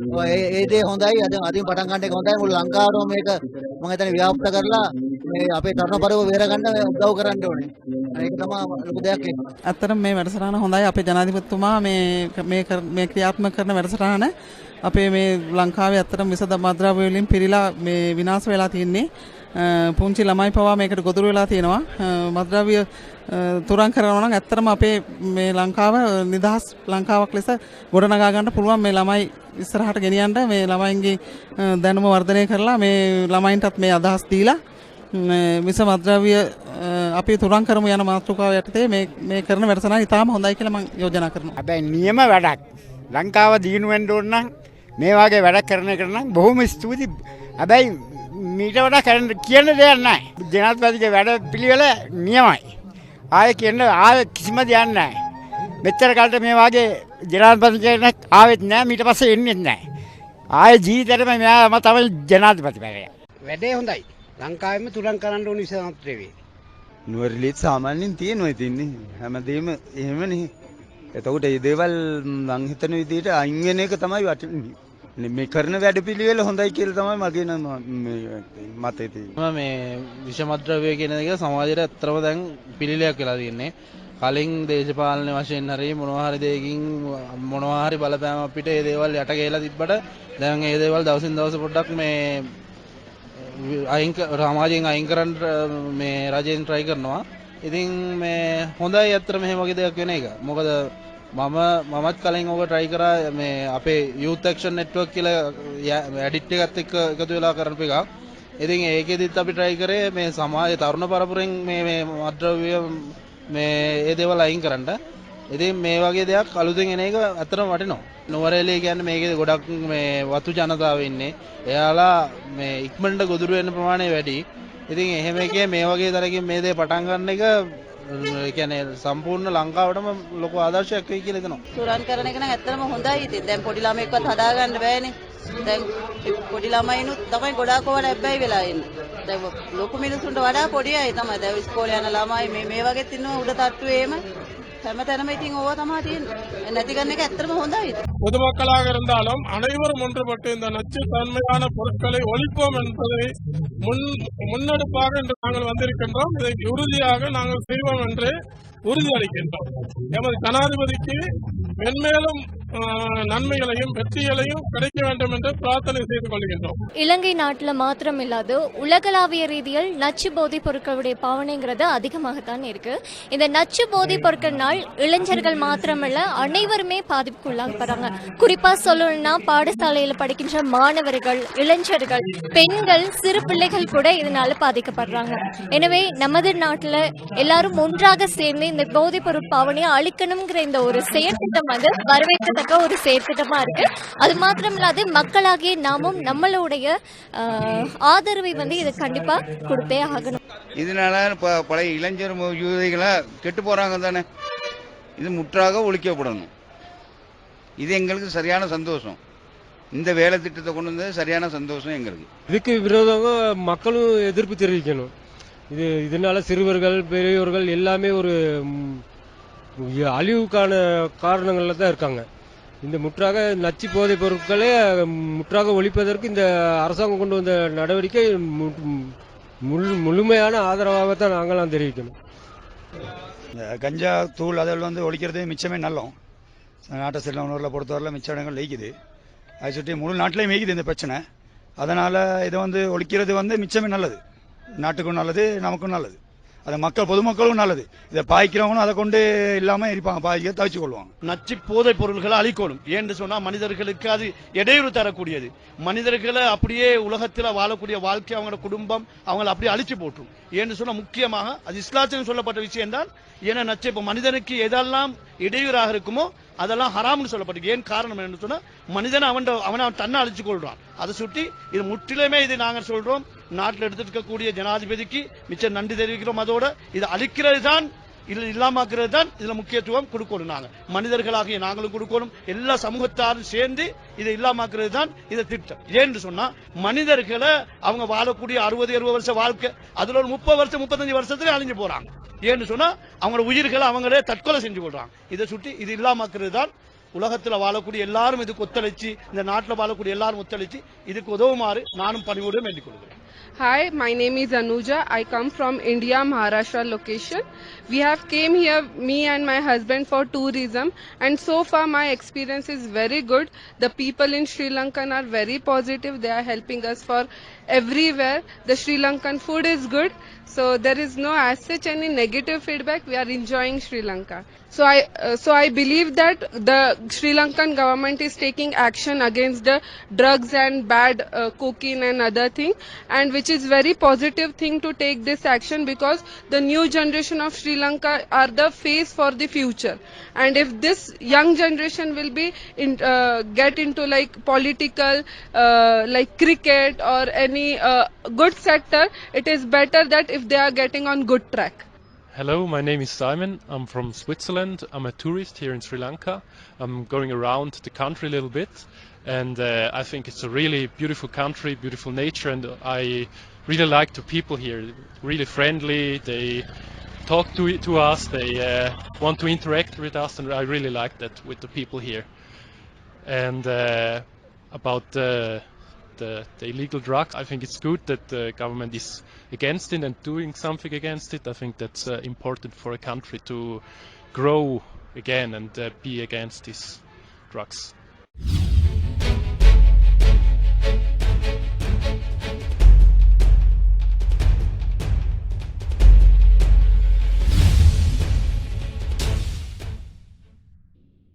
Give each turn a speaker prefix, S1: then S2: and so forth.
S1: ඒ දේ හොඳයි. අදින් පටන් ගන්න එක හොඳයි. මුළු ලංකාවම මේක මම හිතන්නේ ව්‍යාප්ත කරලා මේ අපේ තරුණ පරව බේරගන්න උදව් කරන්න ඕනේ. ඒක තමයි ලොකු දෙයක් ඒක.
S2: ඇත්තටම මේ වැඩසටහන හොඳයි. අපේ ජනාධිපතිතුමා මේ ක්‍රියාත්මක කරන වැඩසටහන අපේ මේ ලංකාවේ ඇත්තටම විසද මද්‍රව්‍ය වලින් පිරීලා මේ විනාශ වෙලා තියෙන්නේ. පුංචි ළමයි පවා මේකට ගොදුරු වෙලා තියෙනවා. මද්‍රව්‍ය තුරන් කරනවා නම් ඇත්තටම අපේ මේ ලංකාව නිදහස් ලංකාවක් ලෙස ගොඩනගා ගන්න පුළුවන්. මේ ළමයි ඉස්සරහට ගෙනියන්න මේ ළමයින්ගේ දැනුම වර්ධනය කරලා මේ ළමයින්ටත් මේ අදහස් දීලා විස මද්‍රව්‍ය අපි තුරන් කරමු යන මාතෘකාව යටතේ මේ කරන වැඩසටහන ඉතාම හොඳයි කියලා මම යෝජනා කරනවා.
S3: හැබැයි නියම වැඩක් ලංකාව දිනු වෙන්න ඕන නම් මේ වගේ වැඩක් කරන එක නම් බොහොම ස්තුතියි. හැබැයි මීට වඩා කරන්න කියන්න දෙයක් නැහැ. ජනාධිපතිගේ වැඩ පිළිවෙල නියමයි. ආයේ කියන්න ආයේ කිසිම දෙයක් නැහැ. මෙච්චර කාලට මේ වගේ ජනාධිපති කෙනෙක් ආවෙත් නැහැ. ඊට පස්සේ එන්නේත් නැහැ. ආයේ ජීවිතේටම මෙයාම තමයි ජනාධිපති වෙන්නේ. වැඩේ හොඳයි. ලංකාවෙම තුරන් කරන්න ඕන විසමත්‍රේ වේ.
S4: නුවරඑළියත් සාමාන්‍යයෙන් තියෙනවා ඉතින්නේ. හැමදේම එහෙමනේ. එතකොට මේ දේවල් මං හිතන විදිහට අයින් වෙන එක තමයි වටින්නේ. මේ කරන වැඩපිළිවෙල හොඳයි කියලා තමයි මගේ මතය තියෙන්නේ.
S5: මේ විෂමද්‍රව්‍ය කියන එක සමාජයට ඇත්තම දැන් පිළිලයක් වෙලා තියෙන්නේ. කලින් දේශපාලන වශයෙන් හරි මොනවා හරි දෙයකින් මොනවා හරි බලපෑම අපිට මේ දේවල් යට ගහලා තිබ්බට දැන් මේ දේවල් දවසින් දවස පොඩ්ඩක් මේ සමාජයෙන් අයින් කරන්න මේ රජයෙන් try කරනවා. ඉතින් මේ හොඳයි ඇත්තට මෙහෙම වගේ දෙයක් වෙන එක. මොකද මමත් කලින් ඕක try කරා මේ අපේ youth action network කියලා edit එකත් එක්ක එකතු වෙලා කරපු එකක්. ඉතින් ඒකෙදිත් අපි try කරේ මේ සමාජයේ තරුණ පරපුරෙන් මේ මද්‍රව්‍ය මේ ඒ දේවල් අයින් කරන්න. ඉතින් මේ වගේ දෙයක් අලුතෙන් එන එක ඇත්තටම වටිනවා. නුවරඑළිය කියන්නේ මේකේ ගොඩක් මේ වතු ජනතාව ඉන්නේ. එයාලා මේ ඉක්මනට ගොදුරු වෙන ප්‍රමාණය වැඩි. ඉතින් එහෙම එකේ මේ වගේ තරකින් මේ දේ පටන් ගන්න එක ඒ කියන්නේ සම්පූර්ණ ලංකාවටම ලොකු ආදර්ශයක් වෙයි කියලා හිතනවා.
S6: සුරන් කරන එක නම් ඇත්තටම හොඳයි. ඉතින් දැන් පොඩි ළමයෙක්වත් හදාගන්න බෑනේ. දැන් පොඩි ළමයිනුත් තමයි ගොඩාක් ඕවට හැබැයි වෙලා ඉන්නේ. දැන් ලොකු මිනිසුන්ට වඩා පොඩි අය තමයි. දැන් ඉස්කෝලේ යන ළමයි මේ වගේත් ඉන්නවා උඩ තට්ටුවේම. හැමතැනම ඉතින් ඕවා තමයි තියෙන්නේ. නැති කරන එක ඇත්තටම හොඳයි.
S7: பொதுமக்களாக இருந்தாலும் அனைவரும் ஒன்றுபட்டு இந்த நச்சு தன்மையான பொருட்களை ஒழிப்போம் என்பதை முன்னெடுப்பாக இன்று நாங்கள் வந்திருக்கின்றோம். இதை உறுதியாக நாங்கள் செய்வோம் என்று உறுதியளிக்கின்றோம். எமது ஜனாதிபதிக்கு மென்மேலும் நன்மைகளையும் வெற்றிகளையும் கிடைக்க வேண்டும் என்று பிரார்த்தனை செய்து கொள்கின்றோம்.
S8: இலங்கை நாட்டில் மாத்திரமில்லாது உலகளாவிய ரீதியில் நச்சு போதைப் பொருட்களுடைய பாவனைங்கிறது அதிகமாகத்தான் இருக்கு. இந்த நச்சு போதைப் பொருட்கள்னால் இளைஞர்கள் மாத்திரமல்ல அனைவருமே பாதிப்புக்குள்ளாகப்படுறாங்க. குறிப்பா சொல்லணும்னா பாடசாலையில் படிக்கின்ற மாணவர்கள், இளைஞர்கள், பெண்கள், சிறு பிள்ளைகள் கூட இதனால பாதிக்கப்படுறாங்க. எனவே நமது நாட்டில் எல்லாரும் ஒன்றாக சேர்ந்து இந்த போதைப் பொருள் பாவனையை அழிக்கணுங்கிற இந்த ஒரு செயற்திட்டம் வந்து வரவேற்கத்தக்க ஒரு செயற்திட்டமா இருக்கு. அது மாத்திரமில்லாது மக்களாகிய நாமும் நம்மளுடைய ஆதரவை வந்து இதை கண்டிப்பா கொடுத்தே ஆகணும்.
S4: இதனால பழைய இளைஞர் யுவதிகளை கெட்டு போறாங்க தானே. இது முற்றாக ஒழிக்கப்படணும். இது எங்களுக்கு சரியான சந்தோஷம். இந்த வேலை திட்டத்தை கொண்டு வந்தது சரியான சந்தோஷம் எங்களுக்கு.
S9: இதுக்கு விரோதமாக மக்களும் எதிர்ப்பு தெரிவிக்கணும். இதனால சிறுவர்கள் பெரியவர்கள் எல்லாமே ஒரு அழிவுக்கான காரணங்கள்ல தான் இருக்காங்க. இந்த முற்றாக நச்சு போதைப் பொருட்களை முற்றாக ஒழிப்பதற்கு இந்த அரசாங்கம் கொண்டு வந்த நடவடிக்கை முழுமையான ஆதரவாகத்தான் நாங்களாம் தெரிவிக்கணும்.
S4: கஞ்சா தூள் அதில் ஒழிக்கிறது மிச்சமே நல்லோம். நாட்டை செல்லவனூரில் பொறுத்தவரையில் மிச்ச இடங்கள் லயிக்குது. அதை சுற்றி முழு நாட்டிலையும் மேய்க்குது இந்த பிரச்சனை. அதனால் இதை ஒழிக்கிறது மிச்சமே நல்லது. நாட்டுக்கும் நல்லது, நமக்கும் நல்லது. அது பொதுமக்களும் நல்லது. இதை பாய்க்கிறவங்களும் அதை கொண்டு இல்லாமல் இருப்பாங்க, பாய்க்க தவிச்சு கொள்வாங்க.
S10: நச்சு போதைப் பொருள்களை அழிக்கணும். ஏன்னு சொன்னால் மனிதர்களுக்கு அது இடையூறு தரக்கூடியது. மனிதர்களை அப்படியே உலகத்தில் வாழக்கூடிய வாழ்க்கை, அவங்களோட குடும்பம் அவங்களை அப்படியே அழிச்சு போட்டுரும். ஏன்னு சொன்னால் முக்கியமாக அது இஸ்லாத்தில் சொல்லப்பட்ட விஷயம் தான். ஏன்னா நச்சு இப்போ மனிதனுக்கு எதெல்லாம் இடையூறாக இருக்குமோ அதெல்லாம் ஹராம்னு சொல்லப்பட்டிருக்கு. ஏன் காரணம் என்னன்னு சொன்னால் மனிதனை அவனை தன்னை அழிச்சு கொள்றான். அதை சுற்றி இது முற்றிலுமே இது நாங்கள் சொல்றோம். நாட்டில் எடுத்துக்கக்கூடிய ஜனாதிபதிக்கு மிச்சம் நன்றி தெரிவிக்கிறோம். அதோட இது அழிக்கிறது தான், இது இல்லாமக்கிறது தான் இதுல முக்கியத்துவம் கொடுக்கணும். நாங்கள் மனிதர்களாகிய நாங்களும் கொடுக்கணும். எல்லா சமூகத்தாரும் சேர்ந்து இதை இல்லாமக்கிறது தான் இதை திட்டம். ஏன்னு சொன்னா மனிதர்களை அவங்க வாழக்கூடிய 60-70 வருஷ வாழ்க்கை அதுல ஒரு 30 வருஷம் 35 வருஷத்துல அழிஞ்சு போறாங்க. ஏன்னு சொன்னா அவங்களோட உயிர்களை அவங்களே தற்கொலை செஞ்சு கொள்றாங்க. இதை சுற்றி இது இல்லாமக்கிறது தான் உலகத்தில் வாழக்கூடிய எல்லாரும் இதுக்கு ஒத்துழைச்சு, இந்த நாட்டில் வாழக்கூடிய எல்லாரும் ஒத்துழைச்சு இதுக்கு உதவுமாறு நானும் பணிவோடு வேண்டிக் கொள்கிறேன்.
S11: Hi, my name is Anuja. I come from India, Maharashtra location. We have came here, me and my husband, for tourism, and so far my experience is very good. The people in Sri Lanka are very positive. They are helping us for everywhere. The Sri Lankan food is good, so there is no as such any negative feedback. We are enjoying Sri Lanka. So I believe that the Sri Lankan government is taking action against the drugs and bad cocaine and other thing, and which is very positive thing to take this action, because the new generation of Sri Lanka are the face for the future. And if this young generation will be get into like political like cricket or any good sector, it is better that if they are getting on good track.
S12: Hello, my name is Simon. I'm from Switzerland. I'm a tourist here in Sri Lanka. I'm going around the country a little bit, and I think it's a really beautiful country, beautiful nature, and I really like the people here. Really friendly. They talk to us. They want to interact with us, and I really like that with the people here. And about the illegal drugs, I think it's good that the government is against it and doing something against it. I think that's important for a country to grow again and be against these drugs.